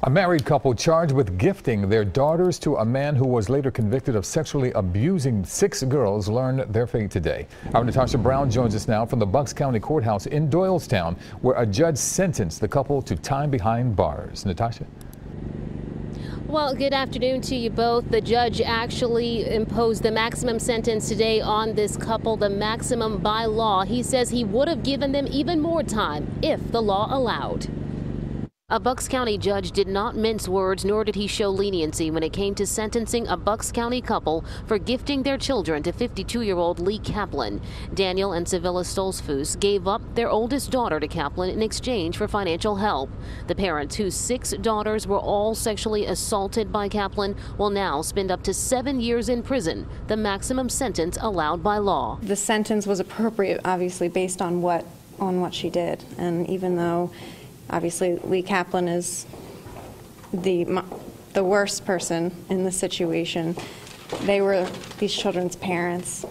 A married couple charged with gifting their daughters to a man who was later convicted of sexually abusing 6 girls learned their fate today. Our Natasha Brown joins us now from the Bucks County Courthouse in Doylestown, where a judge sentenced the couple to time behind bars. Natasha. Well, good afternoon to you both. The judge actually imposed the maximum sentence today on this couple, the maximum by law. He says he would have given them even more time if the law allowed. A Bucks County judge did not mince words, nor did he show leniency when it came to sentencing a Bucks County couple for gifting their children to 52-year-old Lee Kaplan. Daniel and Sevilla Stolzfus gave up their oldest daughter to Kaplan in exchange for financial help. The parents, whose 6 daughters were all sexually assaulted by Kaplan, will now spend up to 7 years in prison, the maximum sentence allowed by law. The sentence was appropriate, obviously, based on what she did, and even though obviously Lee Kaplan is the worst person in the situation, they were these children's parents,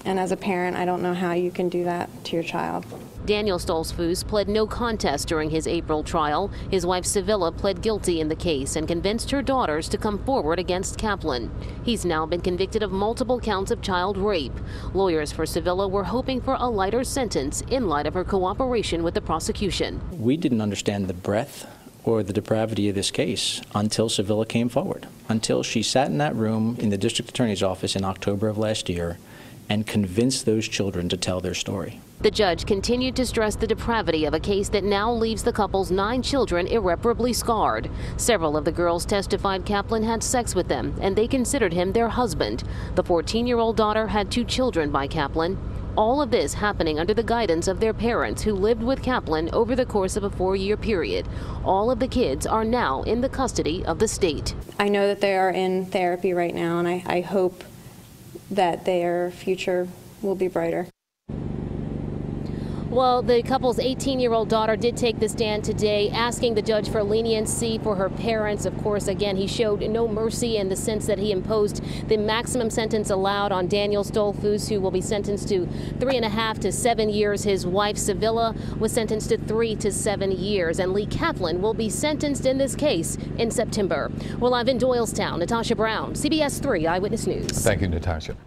and as a parent, I don't know how you can do that to your child. Daniel Stolzfus pled no contest during his April trial. His wife Sevilla pled guilty in the case and convinced her daughters to come forward against Kaplan. He's now been convicted of multiple counts of child rape. Lawyers for Sevilla were hoping for a lighter sentence in light of her cooperation with the prosecution. We didn't understand the breadth or the depravity of this case until Sevilla came forward, until she sat in that room in the district attorney's office in October of last year and convinced those children to tell their story. The judge continued to stress the depravity of a case that now leaves the couple's 9 children irreparably scarred. Several of the girls testified Kaplan had sex with them, and they considered him their husband. The 14-year-old daughter had 2 children by Kaplan. All of this happening under the guidance of their parents, who lived with Kaplan over the course of a 4-year period. All of the kids are now in the custody of the state. I know that they are in therapy right now, and I hope that their future will be brighter. Well, the couple's 18-year-old daughter did take the stand today, asking the judge for leniency for her parents. Of course, again, he showed no mercy in the sense that he imposed the maximum sentence allowed on Daniel Stolzfus, who will be sentenced to 3.5 to 7 years. His wife, Sevilla, was sentenced to 3 to 7 years. And Lee Kaplan will be sentenced in this case in September. Well, live in Doylestown, Natasha Brown, CBS 3 Eyewitness News. Thank you, Natasha.